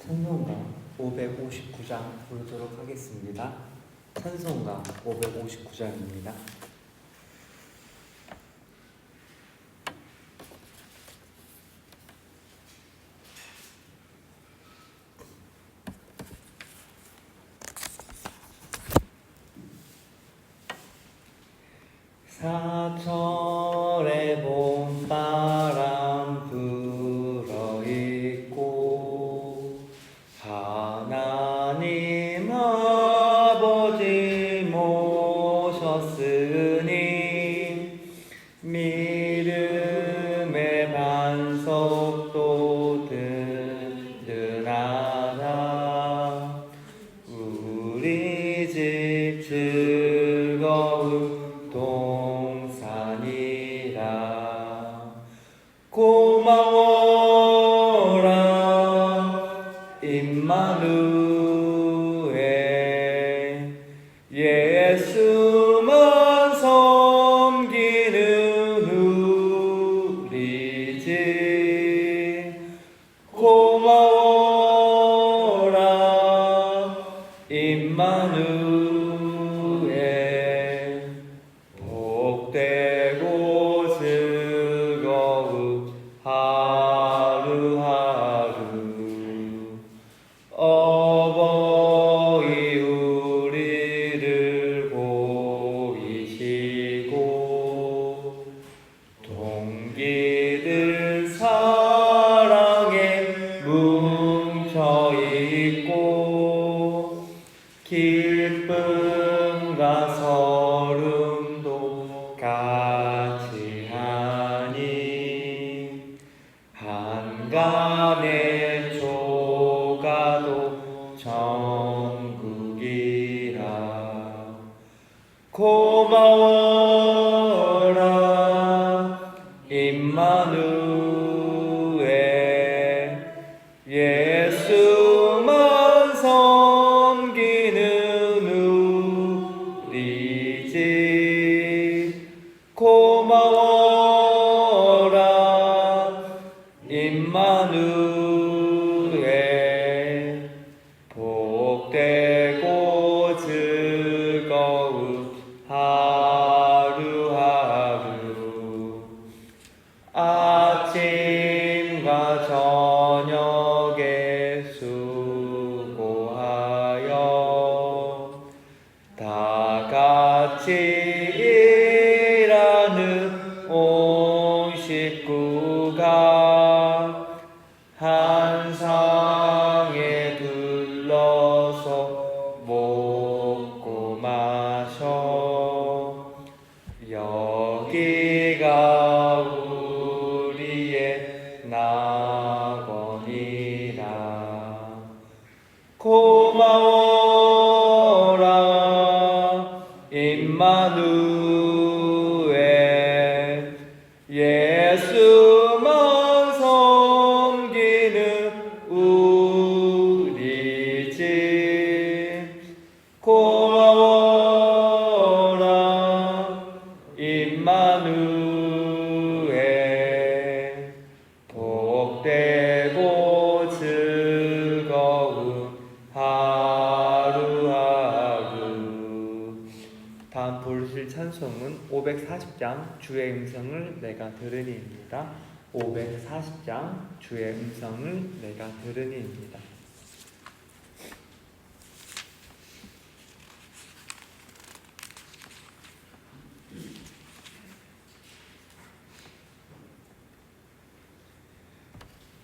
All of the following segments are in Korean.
찬송가 559장 부르도록 하겠습니다. 찬송가 559장입니다. 사철의 봄바람 불어있고 하나님 아버지 모셨으니 믿음의 반석도 든든하다. 우리 집 즐거운 동산이라. 고마워라 임마누엘, 예수만 섬기는 우리 집. 고마워라 임마누엘, 복되고 즐거운 하루하루. 어버이 우리를 보이시고 동기들 사랑에 뭉쳐있고 기쁨과 서름도 같이 하니 한간의 조가도 천국이라. 고마워라 임마누엘, 예수만 섬기는 우리 집. 고마워라 임마누엘, 복되고 즐거운 하루하루. 아침과 저녁에 수고하여 다 같이 일하는 온 식구가 한 상에 둘러서 먹고 마셔. 여기가 우리의 낙원이라. 고마워라 임마누엘, 예수만 섬기는 우리 집. 고마워라 임마누엘, 복되고 즐거운 하루하루. 다음 부르실 찬송은 540장 주의 음성을 내가 들으니입니다. 540장 주의 음성을 내가 들으니입니다.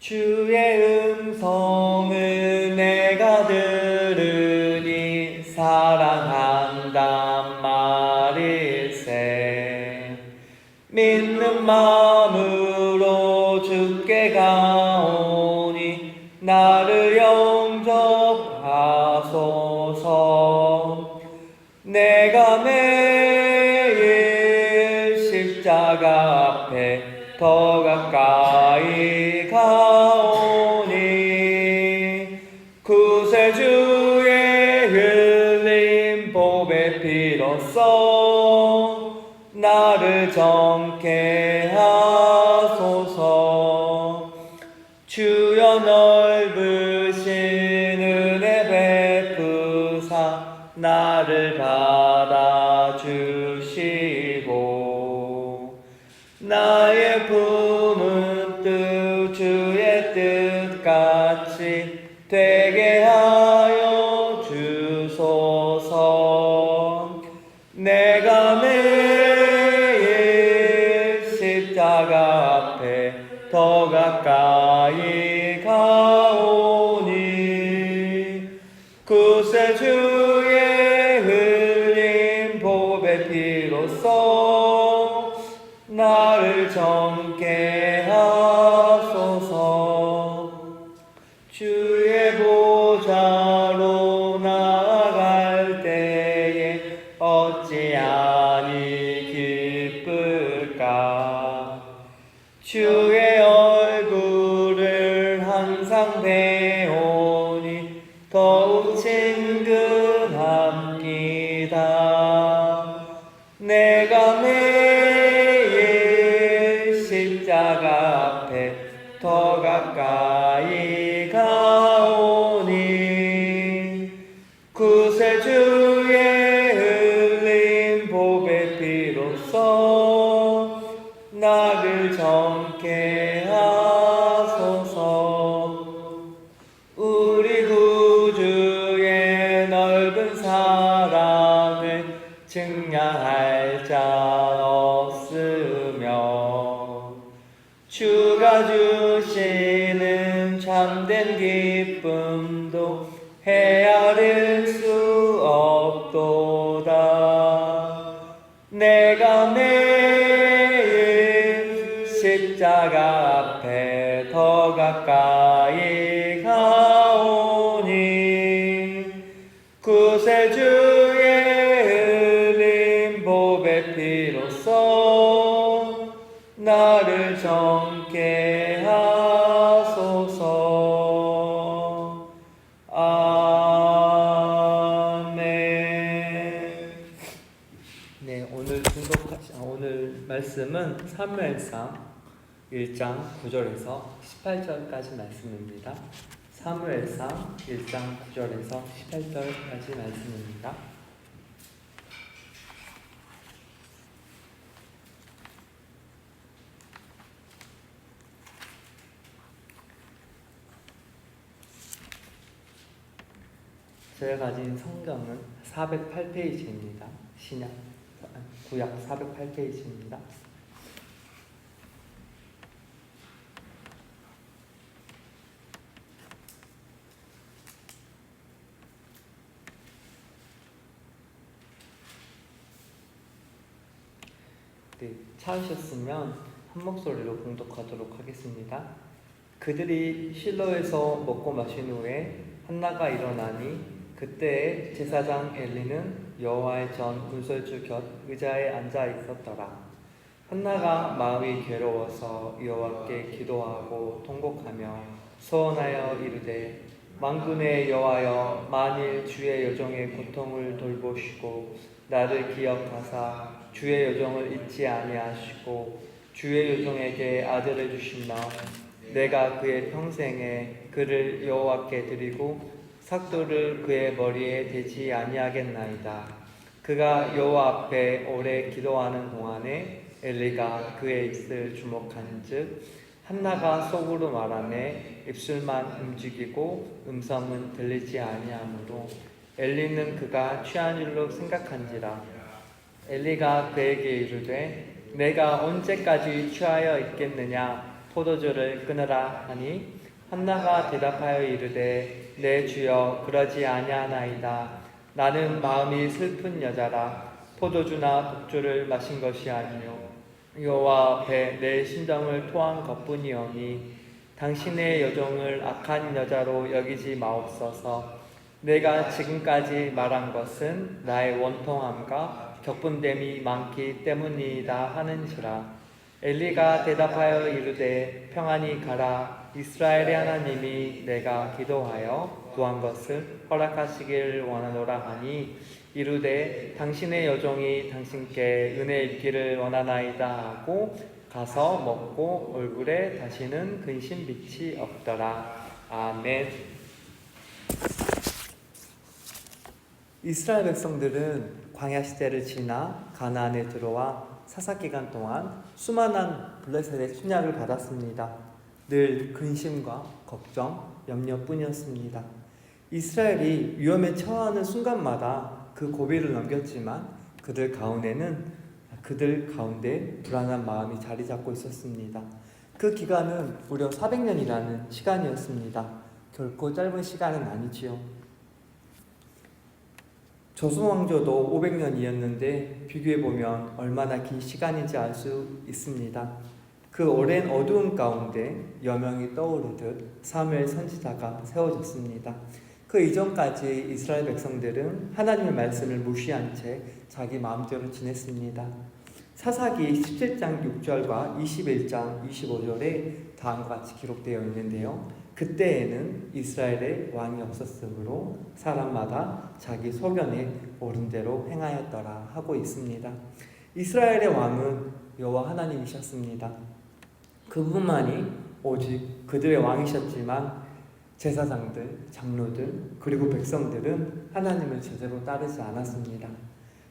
주의 음성을 내가 들으니 사랑한단 말일세. 믿는 마음으로 주께 가오니 나를 영접하소서. 내가 매일 십자가 앞에 더 가까이 가오니 구세주의 흘린 보배 피로써 나를 정케 하소서. 주여 넓으신 크신 은혜 베푸사 나를 받아주시고 나의 품은 뜻 주의 뜻같이 되게 하여 주소서. 내가 매일 십자가 앞에 더 가까이 가오니 구세주의 흘린 보배 피로써 나를 정케 하소서. 주의 보좌로 나아갈 때에 어찌하니 기쁠까. 주의 얼굴을 항상 배우니 더욱 친근합니다. 내가 매일 십자가 앞에 더 가까이 가오니 구세주의 흘린 보배 피로써 나를 정케 하소서. 우리 구주의 넓은 사랑을 증량할 자 없으며 주가 주시는 참된 기쁨도 헤아릴 수 없도다. 내가 매일 십자가 앞에 더 가까이 가오니 구세주의 흘린 보배 피로써 나를 정케 하소서. 아멘. 네, 오늘 말씀은 사무엘상 1장 9절에서 18절까지 말씀입니다. 사무엘상 1장 9절에서 18절까지 말씀입니다. 제가 가진 성경은 408페이지입니다. 구약 408페이지입니다. 네, 찾으셨으면 한 목소리로 봉독하도록 하겠습니다. 그들이 실로에서 먹고 마신 후에 한나가 일어나니 그때 제사장 엘리는 여호와의 전 문설주 곁 의자에 앉아 있었더라. 한나가 마음이 괴로워서 여호와께 기도하고 통곡하며 소원하여 이르되 만군의 여호와여, 만일 주의 여종의 고통을 돌보시고 나를 기억하사 주의 여종을 잊지 아니하시고 주의 여종에게 아들을 주시면 내가 그의 평생에 그를 여호와께 드리고 삭도를 그의 머리에 대지 아니하겠나이다. 그가 여호와 앞에 오래 기도하는 동안에 엘리가 그의 입을 주목한즉 한나가 속으로 말하매 입술만 움직이고 음성은 들리지 아니하므로 엘리는 그가 취한 줄로 생각한지라. 엘리가 그에게 이르되 내가 언제까지 취하여 있겠느냐, 포도주를 끊으라 하니 한나가 대답하여 이르되 내 주여, 그러지 아니하나이다. 나는 마음이 슬픈 여자라. 포도주나 독주를 마신 것이 아니요 여호와 앞에 내 심정을 토한 것뿐이오니 당신의 여종을 악한 여자로 여기지 마옵소서. 내가 지금까지 말한 것은 나의 원통함과 격분됨이 많기 때문이다 하는지라. 엘리가 대답하여 이르되 평안히 가라. 이스라엘의 하나님이 내가 기도하여 구한 것을 허락하시길 원하노라 하니 이르되 당신의 여종이 당신께 은혜 입기를 원하나이다 하고 가서 먹고 얼굴에 다시는 근심 빛이 없더라. 아멘. 이스라엘 백성들은 광야 시대를 지나 가나안에 들어와 사사 기간 동안 수많은 블레셋의 침략을 받았습니다. 늘 근심과 걱정, 염려뿐이었습니다. 이스라엘이 위험에 처하는 순간마다 그 고비를 넘겼지만 그들 가운데 불안한 마음이 자리 잡고 있었습니다. 그 기간은 무려 400년이라는 시간이었습니다. 결코 짧은 시간은 아니지요. 조선왕조도 500년이었는데 비교해보면 얼마나 긴 시간인지 알 수 있습니다. 그 오랜 어두운 가운데 여명이 떠오르듯 사무엘 선지자가 세워졌습니다. 그 이전까지 이스라엘 백성들은 하나님의 말씀을 무시한 채 자기 마음대로 지냈습니다. 사사기 17장 6절과 21장 25절에 다음과 같이 기록되어 있는데요. 그때에는 이스라엘의 왕이 없었으므로 사람마다 자기 소견에 옳은 대로 행하였더라 하고 있습니다. 이스라엘의 왕은 여호와 하나님이셨습니다. 그분만이 오직 그들의 왕이셨지만 제사장들, 장로들, 그리고 백성들은 하나님을 제대로 따르지 않았습니다.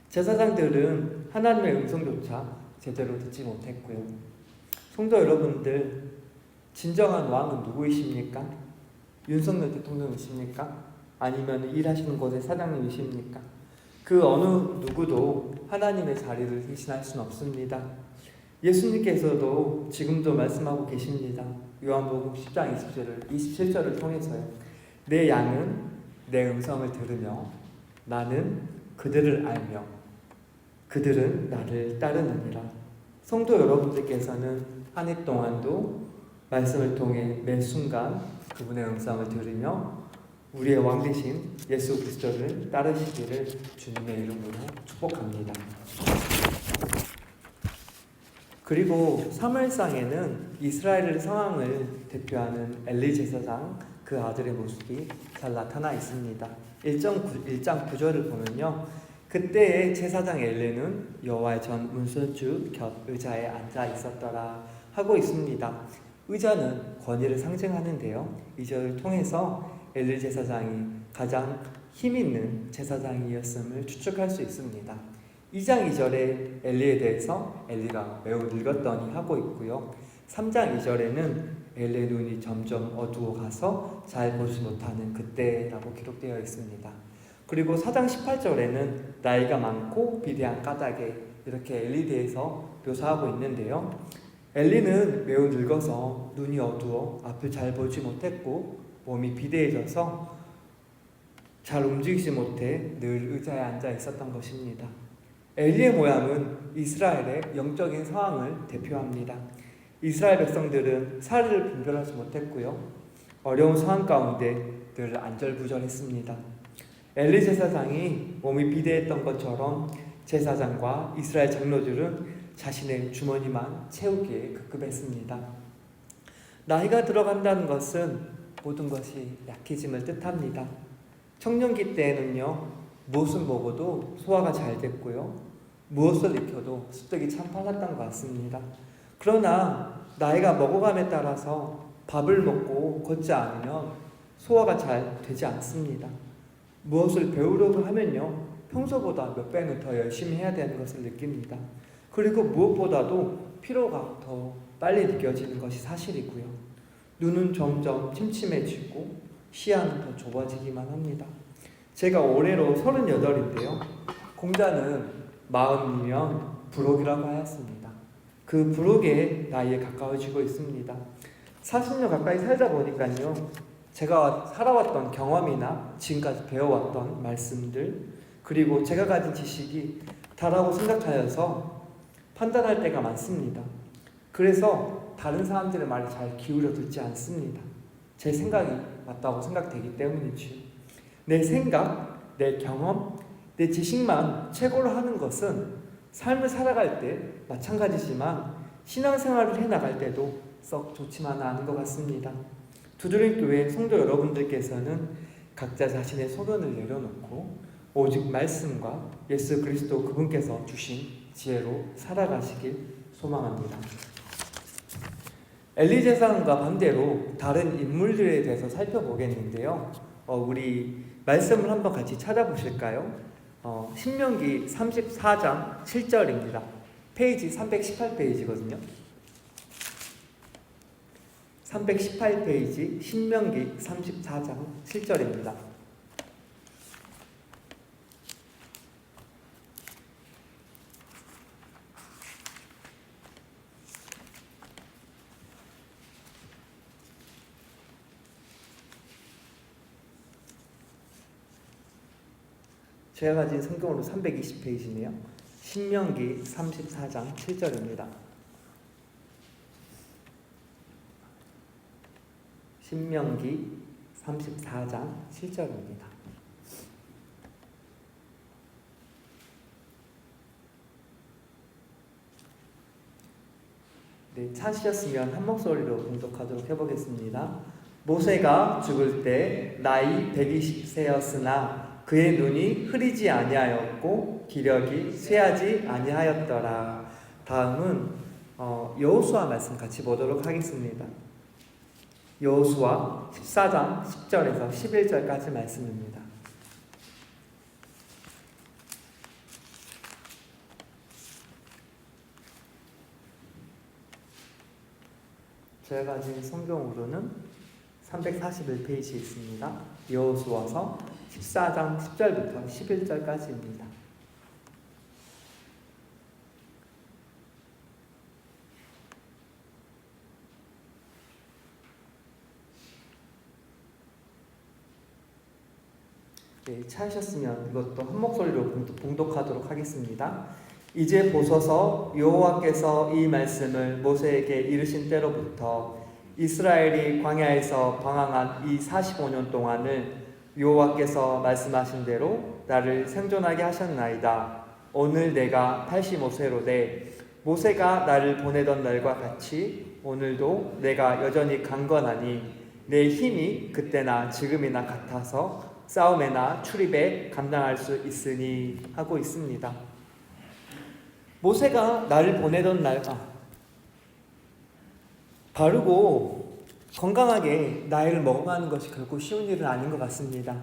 제사장들은 하나님의 음성조차 제대로 듣지 못했고요. 성도 여러분들, 진정한 왕은 누구이십니까? 윤석열 대통령이십니까? 아니면 일하시는 곳의 사장님이십니까? 그 어느 누구도 하나님의 자리를 대신할 수는 없습니다. 예수님께서도 지금도 말씀하고 계십니다. 요한복음 10장 27절을 통해서요. 내 양은 내 음성을 들으며 나는 그들을 알며 그들은 나를 따르느니라. 성도 여러분들께서는 한 해 동안도 말씀을 통해 매 순간 그분의 음성을 들으며 우리의 왕 되신 예수 그리스도를 따르시기를 주님의 이름으로 축복합니다. 그리고 사무엘상에는 이스라엘 상황을 대표하는 엘리 제사장 그 아들의 모습이 잘 나타나 있습니다. 1장 9절을 보면요. 그때의 제사장 엘리는 여호와의 전 문설주 곁 의자에 앉아 있었더라 하고 있습니다. 의자는 권위를 상징하는데요. 이 절을 통해서 엘리 제사장이 가장 힘있는 제사장이었음을 추측할 수 있습니다. 2장 2절에 엘리에 대해서 엘리가 매우 늙었더니 하고 있고요. 3장 2절에는 엘리의 눈이 점점 어두워 가서 잘 보지 못하는 그때라고 기록되어 있습니다. 그리고 4장 18절에는 나이가 많고 비대한 까닭에 이렇게 엘리에 대해서 묘사하고 있는데요. 엘리는 매우 늙어서 눈이 어두워 앞을 잘 보지 못했고 몸이 비대해져서 잘 움직이지 못해 늘 의자에 앉아 있었던 것입니다. 엘리의 모양은 이스라엘의 영적인 상황을 대표합니다. 이스라엘 백성들은 사리를 분별하지 못했고요. 어려운 상황 가운데 늘 안절부절했습니다. 엘리 제사장이 몸이 비대했던 것처럼 제사장과 이스라엘 장로들은 자신의 주머니만 채우기에 급급했습니다. 나이가 들어간다는 것은 모든 것이 약해짐을 뜻합니다. 청년기 때에는요. 무엇을 먹어도 소화가 잘 됐고요. 무엇을 익혀도 습득이 참 빨랐던 것 같습니다. 그러나 나이가 먹어감에 따라서 밥을 먹고 걷지 않으면 소화가 잘 되지 않습니다. 무엇을 배우려고 하면요. 평소보다 몇 배는 더 열심히 해야 되는 것을 느낍니다. 그리고 무엇보다도 피로가 더 빨리 느껴지는 것이 사실이고요. 눈은 점점 침침해지고 시야는 더 좁아지기만 합니다. 제가 올해로 38인데요. 공자는 40이면 불혹이라고 하였습니다. 그 불혹의 나이에 가까워지고 있습니다. 40년 가까이 살다 보니까요. 제가 살아왔던 경험이나 지금까지 배워왔던 말씀들 그리고 제가 가진 지식이 다라고 생각하여서 판단할 때가 많습니다. 그래서 다른 사람들의 말을 잘 기울여 듣지 않습니다. 제 생각이 맞다고 생각되기 때문이지요. 내 생각, 내 경험, 내 지식만 최고로 하는 것은 삶을 살아갈 때 마찬가지지만 신앙생활을 해나갈 때도 썩 좋지만은 않은 것 같습니다. 두드림교회 성도 여러분들께서는 각자 자신의 소견을 내려놓고 오직 말씀과 예수 그리스도 그분께서 주신 지혜로 살아가시길 소망합니다. 엘리 제사장과 반대로 다른 인물들에 대해서 살펴보겠는데요. 우리 말씀을 한번 같이 찾아보실까요? 신명기 34장 7절입니다. 페이지 318페이지거든요. 318페이지 신명기 34장 7절입니다. 제가 가진 성경으로 320페이지네요. 신명기 34장 7절입니다. 신명기 34장 7절입니다. 네, 찾으셨으면 한 목소리로 봉독하도록 해보겠습니다. 모세가 죽을 때 나이 120세였으나 그의 눈이 흐리지 아니하였고 기력이 쇠하지 아니하였더라. 다음은 여호수아 말씀 같이 보도록 하겠습니다. 여호수아 14장 10절에서 11절까지 말씀입니다. 제가 가진 성경으로는 341페이지에 있습니다. 여호수아서 14장 10절부터 11절까지입니다. 네, 찾으셨으면 이것도 한 목소리로 봉독하도록 하겠습니다. 이제 보소서, 여호와께서 이 말씀을 모세에게 이르신 때로부터 이스라엘이 광야에서 방황한 이 45년 동안을 여호와께서 말씀하신 대로 나를 생존하게 하셨나이다. 오늘 내가 85세로되 모세가 나를 보내던 날과 같이 오늘도 내가 여전히 강건하니 내 힘이 그때나 지금이나 같아서 싸움에나 출입에 감당할 수 있으니 하고 있습니다. 모세가 나를 보내던 날 바르고 건강하게 나이를 먹어가는 것이 결코 쉬운 일은 아닌 것 같습니다.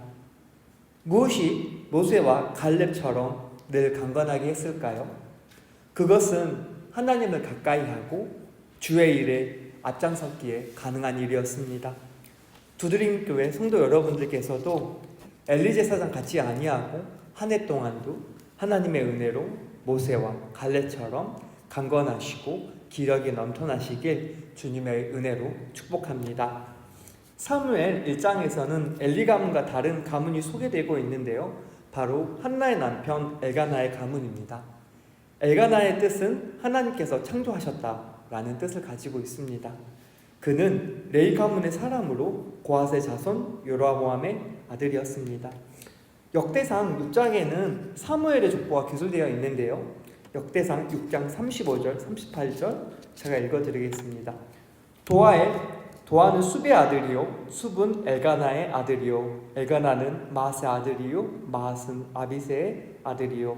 무엇이 모세와 갈렙처럼 늘 강건하게 했을까요? 그것은 하나님을 가까이 하고 주의 일에 앞장섰기에 가능한 일이었습니다. 두드림교회 성도 여러분들께서도 엘리 제사장 같지 아니하고 한 해 동안도 하나님의 은혜로 모세와 갈렙처럼 강건하시고 기력이 넘쳐나시길 주님의 은혜로 축복합니다. 사무엘 1장에서는 엘리 가문과 다른 가문이 소개되고 있는데요. 바로 한나의 남편 엘가나의 가문입니다. 엘가나의 뜻은 하나님께서 창조하셨다라는 뜻을 가지고 있습니다. 그는 레위 가문의 사람으로 고핫의 자손 여로보암의 아들이었습니다. 역대상 6장에는 사무엘의 족보가 기술되어 있는데요. 역대상 6장 35절, 38절 제가 읽어드리겠습니다. 도아는 숲의 아들이요 숲은 엘가나의 아들이요 엘가나는 마앗의 아들이요 마앗은 아비새의 아들이요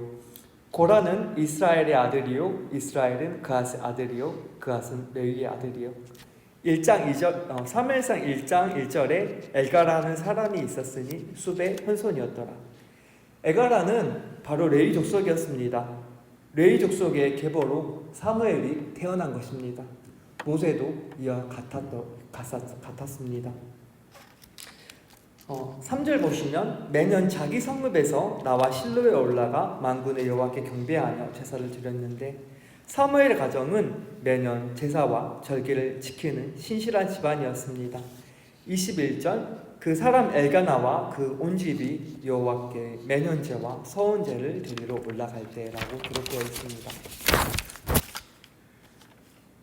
고라는 이스라엘의 아들이요 이스라엘은 그앗의 아들이요 그앗은 레위의 아들이요. 1장 2절, 사무엘상 1장 1절에 엘가라는 사람이 있었으니 숲의 현손이었더라. 엘가라는 바로 레위 족속이었습니다. 레위 족속의 계보로 사무엘이 태어난 것입니다. 모세도 이와 같았습니다. 3절 보시면 매년 자기 성읍에서 나와 실로에 올라가 만군의 여호와께 경배하며 제사를 드렸는데 사무엘의 가정은 매년 제사와 절기를 지키는 신실한 집안이었습니다. 21절 그 사람 엘가나와 그 온 집이 여호와께 매년제와 서원제를 드리러 올라갈 때라고 기록되어 있습니다.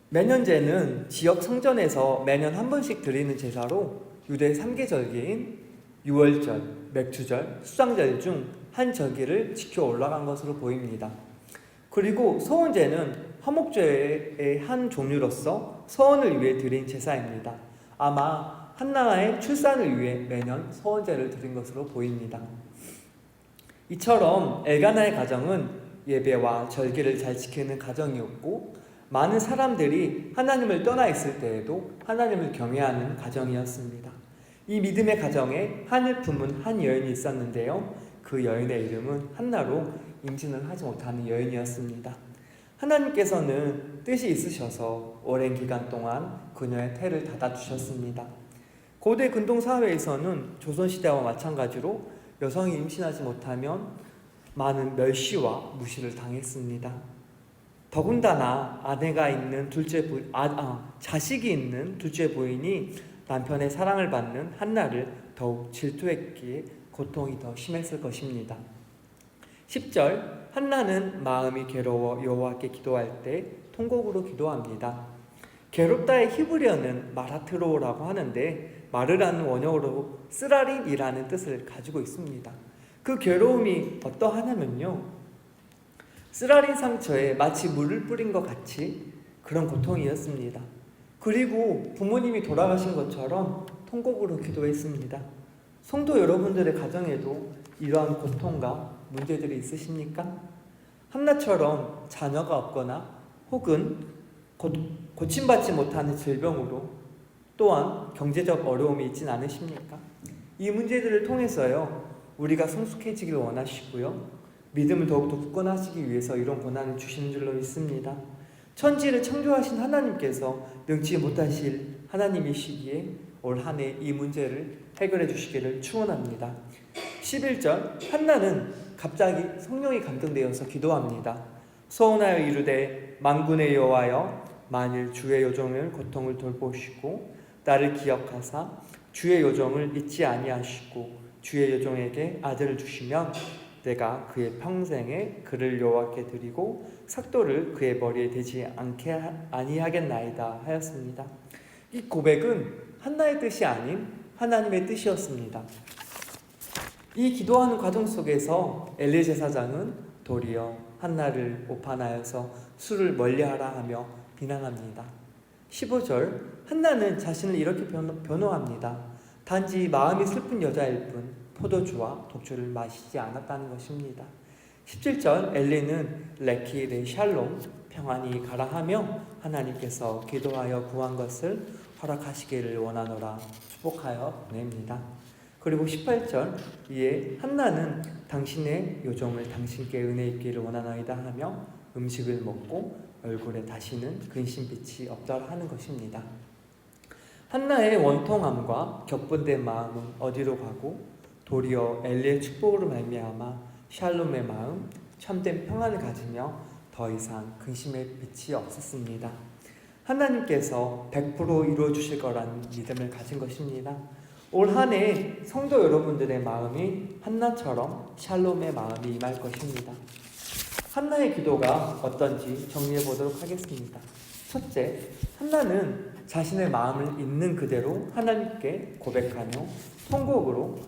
매년제는 지역 성전에서 매년 한 번씩 드리는 제사로 유대 3개 절기인 유월절, 맥주절, 수장절 중 한 절기를 지켜 올라간 것으로 보입니다. 그리고 서원제는 화목제의 한 종류로서 서원을 위해 드린 제사입니다. 아마 한나의 출산을 위해 매년 서원제를 드린 것으로 보입니다. 이처럼 엘가나의 가정은 예배와 절기를 잘 지키는 가정이었고 많은 사람들이 하나님을 떠나 있을 때에도 하나님을 경외하는 가정이었습니다. 이 믿음의 가정에 한을 품은 한 여인이 있었는데요. 그 여인의 이름은 한나로 임신을 하지 못하는 여인이었습니다. 하나님께서는 뜻이 있으셔서 오랜 기간 동안 그녀의 태를 닫아주셨습니다. 고대 근동 사회에서는 조선시대와 마찬가지로 여성이 임신하지 못하면 많은 멸시와 무시를 당했습니다. 더군다나 자식이 있는 둘째 부인이 남편의 사랑을 받는 한나를 더욱 질투했기에 고통이 더 심했을 것입니다. 10절 한나는 마음이 괴로워 여호와께 기도할 때 통곡으로 기도합니다. 괴롭다의 히브리어는 마라트로라고 하는데 마르라는 원어로 쓰라린이라는 뜻을 가지고 있습니다. 그 괴로움이 어떠하냐면요, 쓰라린 상처에 마치 물을 뿌린 것 같이 그런 고통이었습니다. 그리고 부모님이 돌아가신 것처럼 통곡으로 기도했습니다. 성도 여러분들의 가정에도 이러한 고통과 문제들이 있으십니까? 한나처럼 자녀가 없거나 혹은 고침받지 못하는 질병으로 또한 경제적 어려움이 있진 않으십니까? 이 문제들을 통해서요, 우리가 성숙해지길 원하시고요, 믿음을 더욱더 굳건하시기 위해서 이런 고난을 주시는 줄로 믿습니다. 천지를 창조하신 하나님께서 능치 못하실 하나님이시기에 올 한 해 이 문제를 해결해 주시기를 축원합니다. 11절 한나는 갑자기 성령이 감동되어서 기도합니다. 소원하여 이르되 만군의 여호와여, 만일 주의 요정을 고통을 돌보시고 나를 기억하사 주의 요정을 잊지 아니하시고 주의 요정에게 아들을 주시면 내가 그의 평생에 그를 여호와께 드리고 삭도를 그의 머리에 대지 아니하겠나이다 하였습니다. 이 고백은 한나의 뜻이 아닌 하나님의 뜻이었습니다. 이 기도하는 과정 속에서 엘리 제사장은 도리어 한나를 오판하여서 술을 멀리하라 하며 비난합니다. 15절 한나는 자신을 이렇게 변호합니다. 단지 마음이 슬픈 여자일 뿐 포도주와 독주를 마시지 않았다는 것입니다. 17절 엘리는 레키 레 샬롬 평안히 가라 하며 하나님께서 기도하여 구한 것을 허락하시기를 원하노라 축복하여 보냅니다. 그리고 18절 이에 한나는 당신의 요정을 당신께 은혜 있기를 원하나이다 하며 음식을 먹고 얼굴에 다시는 근심빛이 없더라 하는 것입니다. 한나의 원통함과 격분된 마음은 어디로 가고 도리어 엘리의 축복으로 말미암아 샬롬의 마음, 참된 평안을 가지며 더 이상 근심의 빛이 없었습니다. 하나님께서 100% 이루어 주실 거라는 믿음을 가진 것입니다. 올 한 해 성도 여러분들의 마음이 한나처럼 샬롬의 마음이 임할 것입니다. 한나의 기도가 어떤지 정리해 보도록 하겠습니다. 첫째, 한나는 자신의 마음을 있는 그대로 하나님께 고백하며 통곡으로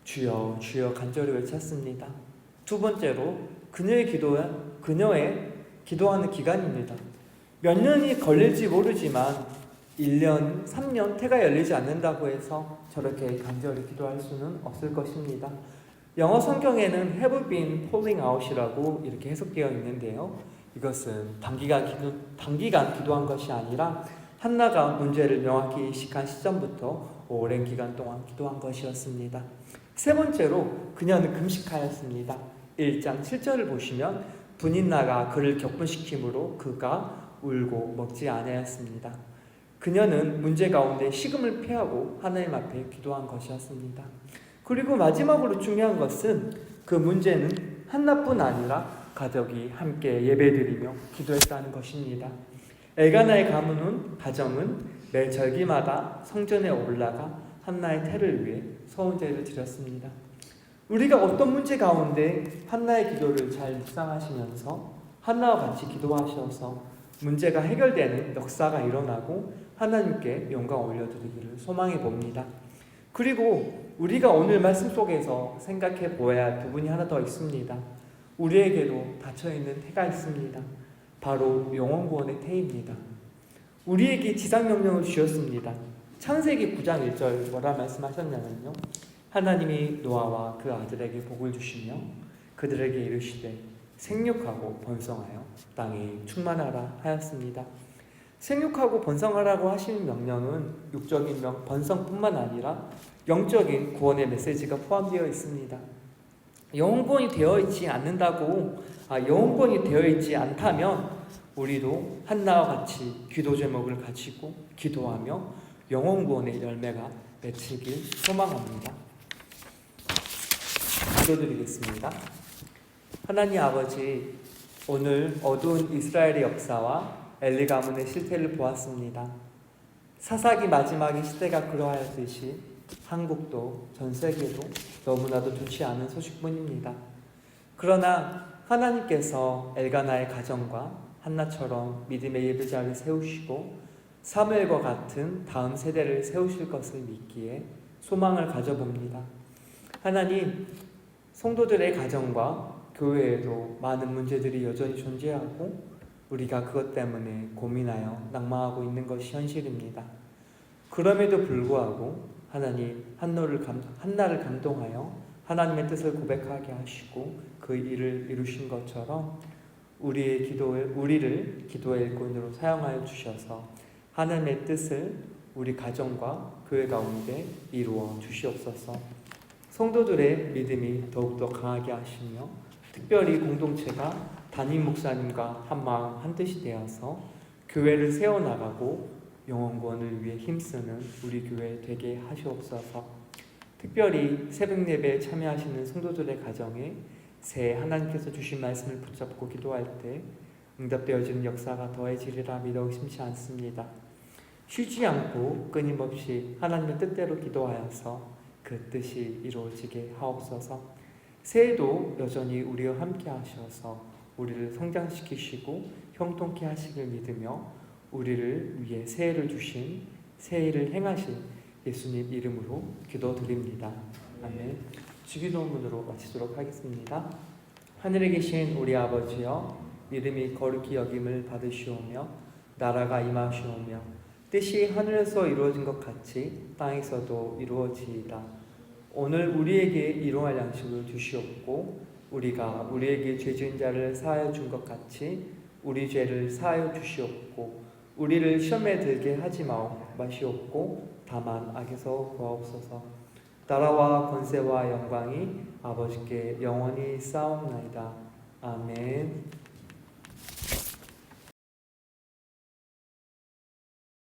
주여 주여 간절히 외쳤습니다. 두 번째로 그녀의 기도하는 기간입니다. 몇 년이 걸릴지 모르지만 1년, 3년 태가 열리지 않는다고 해서 저렇게 간절히 기도할 수는 없을 것입니다. 영어 성경에는 have been falling out이라고 이렇게 해석되어 있는데요. 이것은 단기간 기도한 것이 아니라 한나가 문제를 명확히 인식한 시점부터 오랜 기간 동안 기도한 것이었습니다. 세 번째로 그녀는 금식하였습니다. 1장 7절을 보시면 분인나가 그를 격분시키므로 그가 울고 먹지 아니하였습니다. 그녀는 문제 가운데 식음을 피하고 하나님 앞에 기도한 것이었습니다. 그리고 마지막으로 중요한 것은 그 문제는 한나뿐 아니라 가족이 함께 예배드리며 기도했다는 것입니다. 엘가나의 가정은 매 절기마다 성전에 올라가 한나의 태를 위해 소원제를 드렸습니다. 우리가 어떤 문제 가운데 한나의 기도를 잘 묵상하시면서 한나와 같이 기도하셔서 문제가 해결되는 역사가 일어나고 하나님께 영광 올려드리기를 소망해 봅니다. 그리고 우리가 오늘 말씀 속에서 생각해 보아야 할 부분이 하나 더 있습니다. 우리에게도 닫혀있는 태가 있습니다. 바로 영원구원의 태입니다. 우리에게 지상명령을 주셨습니다. 창세기 9장 1절 뭐라 말씀하셨냐면요, 하나님이 노아와 그 아들에게 복을 주시며 그들에게 이르시되 생육하고 번성하여 땅에 충만하라 하였습니다. 생육하고 번성하라고 하시는 명령은 육적인 번성뿐만 아니라 영적인 구원의 메시지가 포함되어 있습니다. 영혼구원이 되어 있지 않는다고, 영혼구원이 되어 있지 않다면 우리도 한나와 같이 기도 제목을 가지고 기도하며 영혼구원의 열매가 맺히길 소망합니다. 기도드리겠습니다. 하나님 아버지, 오늘 어두운 이스라엘의 역사와 엘리 가문의 실태를 보았습니다. 사사기 마지막의 시대가 그러하였듯이 한국도 전 세계도 너무나도 좋지 않은 소식뿐입니다. 그러나 하나님께서 엘가나의 가정과 한나처럼 믿음의 예배자를 세우시고 사무엘과 같은 다음 세대를 세우실 것을 믿기에 소망을 가져봅니다. 하나님, 성도들의 가정과 교회에도 많은 문제들이 여전히 존재하고 우리가 그것 때문에 고민하여 낭망하고 있는 것이 현실입니다. 그럼에도 불구하고 하나님 한나를 감동하여 하나님의 뜻을 고백하게 하시고 그 일을 이루신 것처럼 우리를 기도의 일꾼으로 사용하여 주셔서 하나님의 뜻을 우리 가정과 교회 가운데 이루어 주시옵소서. 성도들의 믿음이 더욱더 강하게 하시며 특별히 공동체가 담임 목사님과 한마음 한뜻이 되어서 교회를 세워나가고 영혼구원을 위해 힘쓰는 우리 교회 되게 하시옵소서. 특별히 새벽 예배에 참여하시는 성도들의 가정에 새해 하나님께서 주신 말씀을 붙잡고 기도할 때 응답되어지는 역사가 더해지리라 믿어 의심치 않습니다. 쉬지 않고 끊임없이 하나님의 뜻대로 기도하여서 그 뜻이 이루어지게 하옵소서. 새해도 여전히 우리와 함께 하셔서 우리를 성장시키시고 형통케 하시길 믿으며 우리를 위해 새해를 주신 새해를 행하신 예수님 이름으로 기도드립니다. 아멘. 주기도문으로 마치도록 하겠습니다. 하늘에 계신 우리 아버지여, 믿음이 거룩히 여김을 받으시오며 나라가 임하시오며 뜻이 하늘에서 이루어진 것 같이 땅에서도 이루어지이다. 오늘 우리에게 일용할 양식을 주시옵고 우리가 우리에게 죄 지은 자를 사하여 준 것 같이 우리 죄를 사하여 주시옵고 우리를 시험에 들게 하지 마시옵고 다만 악에서 구하옵소서. 나라와 권세와 영광이 아버지께 영원히 쌓옵나이다. 아멘.